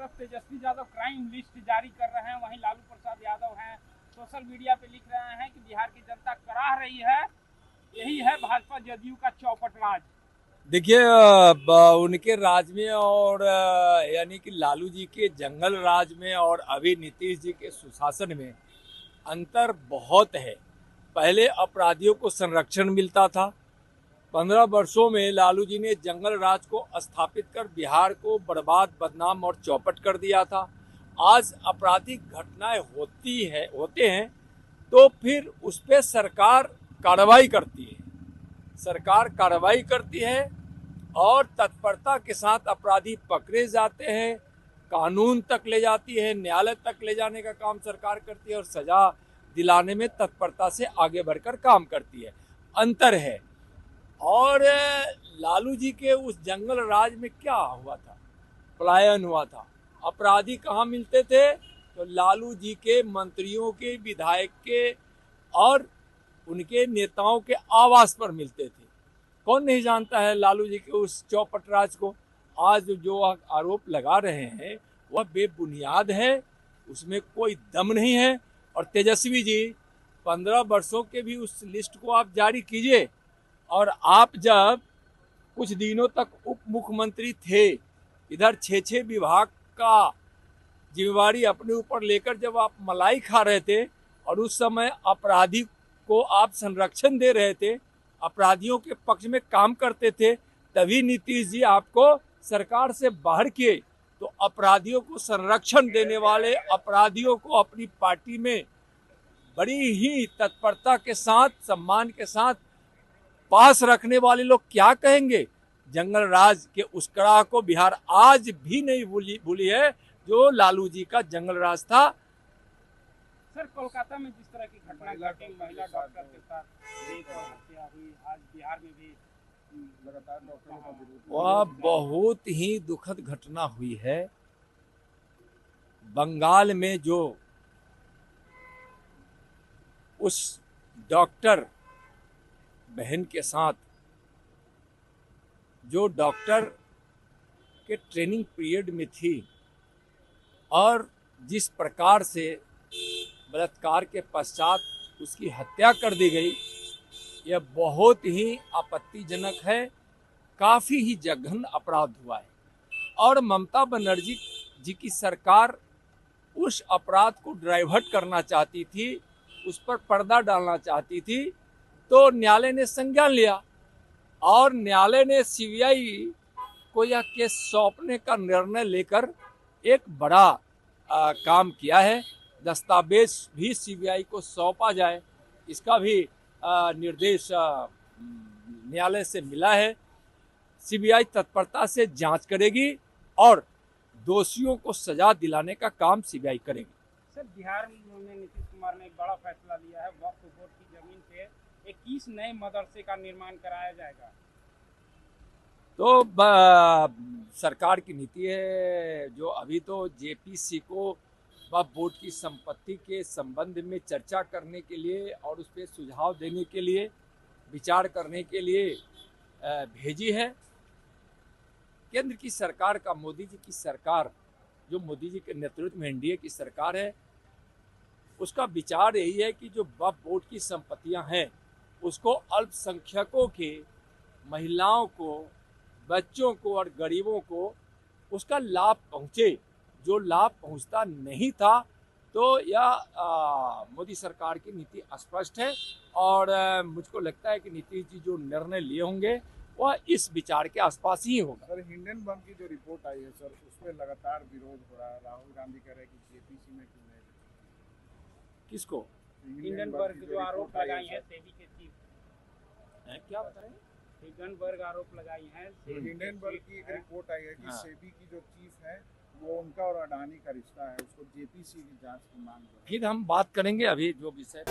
तरफ Tejashwi Yadav crime list जारी कर रहे हैं, वहीं लालू प्रसाद यादव हैं सोशल मीडिया पे लिख रहे हैं कि बिहार की जनता कराह रही है। यही है भाजपा जदयू का चौपट राज। देखिए, उनके राज में और यानी कि लालू जी के जंगल राज में और अभी नीतीश जी के सुशासन में अंतर बहुत है। पहले अपराधियों को संरक्षण मिलता था। 15 वर्षों में लालू जी ने जंगल राज को स्थापित कर बिहार को बर्बाद, बदनाम और चौपट कर दिया था। आज आपराधिक घटनाएं होते हैं तो फिर उस पर सरकार कार्रवाई करती है। सरकार कार्रवाई करती है और तत्परता के साथ अपराधी पकड़े जाते हैं, कानून तक ले जाती है, न्यायालय तक ले जाने का काम सरकार करती है और सजा दिलाने में तत्परता से आगे बढ़कर काम करती है। अंतर है। और लालू जी के उस जंगल राज में क्या हुआ था? पलायन हुआ था। अपराधी कहाँ मिलते थे? तो लालू जी के मंत्रियों के, विधायक के और उनके नेताओं के आवास पर मिलते थे। कौन नहीं जानता है लालू जी के उस चौपट राज को? आज जो आरोप लगा रहे हैं वह बेबुनियाद है, उसमें कोई दम नहीं है। और तेजस्वी जी 15 वर्षों के भी उस लिस्ट को आप जारी कीजिए। और आप जब कुछ दिनों तक उप मुख्यमंत्री थे, इधर 6 विभाग का जिम्मेवारी अपने ऊपर लेकर जब आप मलाई खा रहे थे और उस समय अपराधी को आप संरक्षण दे रहे थे, अपराधियों के पक्ष में काम करते थे, तभी नीतीश जी आपको सरकार से बाहर किए। तो अपराधियों को संरक्षण देने वाले, अपराधियों को अपनी पार्टी में बड़ी ही तत्परता के साथ, सम्मान के साथ पास रखने वाले लोग क्या कहेंगे? जंगल राज के उस कड़ाह को बिहार आज भी नहीं भूली है जो लालू जी का जंगल राज था। सर, कोलकाता में जिस तरह की घटना घटी, महिला डॉक्टर के साथ रेप और हत्या हुई, आज बिहार में भी लगातार डॉक्टरों का विरोध, वह बहुत ही दुखद घटना हुई है। बंगाल में जो उस डॉक्टर बहन के साथ, जो डॉक्टर के ट्रेनिंग पीरियड में थी और जिस प्रकार से बलात्कार के पश्चात उसकी हत्या कर दी गई, यह बहुत ही आपत्तिजनक है। काफ़ी ही जघन्य अपराध हुआ है और ममता बनर्जी जी की सरकार उस अपराध को डाइवर्ट करना चाहती थी, उस पर पर्दा डालना चाहती थी। तो न्यायालय ने संज्ञान लिया और न्यायालय ने सीबीआई को यह केस सौंपने का निर्णय लेकर एक बड़ा काम किया है। दस्तावेज भी सीबीआई को सौंपा जाए, इसका भी निर्देश न्यायालय से मिला है। सीबीआई तत्परता से जांच करेगी और दोषियों को सजा दिलाने का काम सीबीआई करेगी। सर, बिहार में नीतीश कुमार ने एक बड़ा फैसला लिया है, वक्फ बोर्ड की जमीन पे 21 नए मदरसे का निर्माण कराया जाएगा। तो सरकार की नीति है जो अभी तो जेपीसी को वक्फ बोर्ड की संपत्ति के संबंध में चर्चा करने के लिए और उस पर सुझाव देने के लिए, विचार करने के लिए भेजी है। केंद्र की सरकार का, मोदी जी की सरकार, जो मोदी जी के नेतृत्व में एनडीए की सरकार है, उसका विचार यही है कि जो वक्फ बोर्ड की संपत्तियां हैं उसको अल्पसंख्यकों के, महिलाओं को, बच्चों को और गरीबों को उसका लाभ पहुंचे। जो लाभ पहुंचता नहीं था, तो यह मोदी सरकार की नीति स्पष्ट है और मुझको लगता है कि नीतीश जी जो निर्णय लिए होंगे वह इस विचार के आसपास ही होगा। सर, हिंडनबर्ग की जो रिपोर्ट आई है सर, उसमें लगातार विरोध हो रहा है। राहुल गांधी कह रहे हैं कि जेपीसी में क्यों नहीं। किसको? हिंडनबर्ग जो आरोप लगाई है सेबी के चीफ है, क्या बता रहे हैं? हिंडनबर्ग आरोप लगाई है। हिंडनबर्ग की एक रिपोर्ट आई है कि सेबी की जो चीफ है वो उनका और अडानी का रिश्ता है, उसको जेपीसी की जांच की मांग है। फिर हम बात करेंगे अभी जो विषय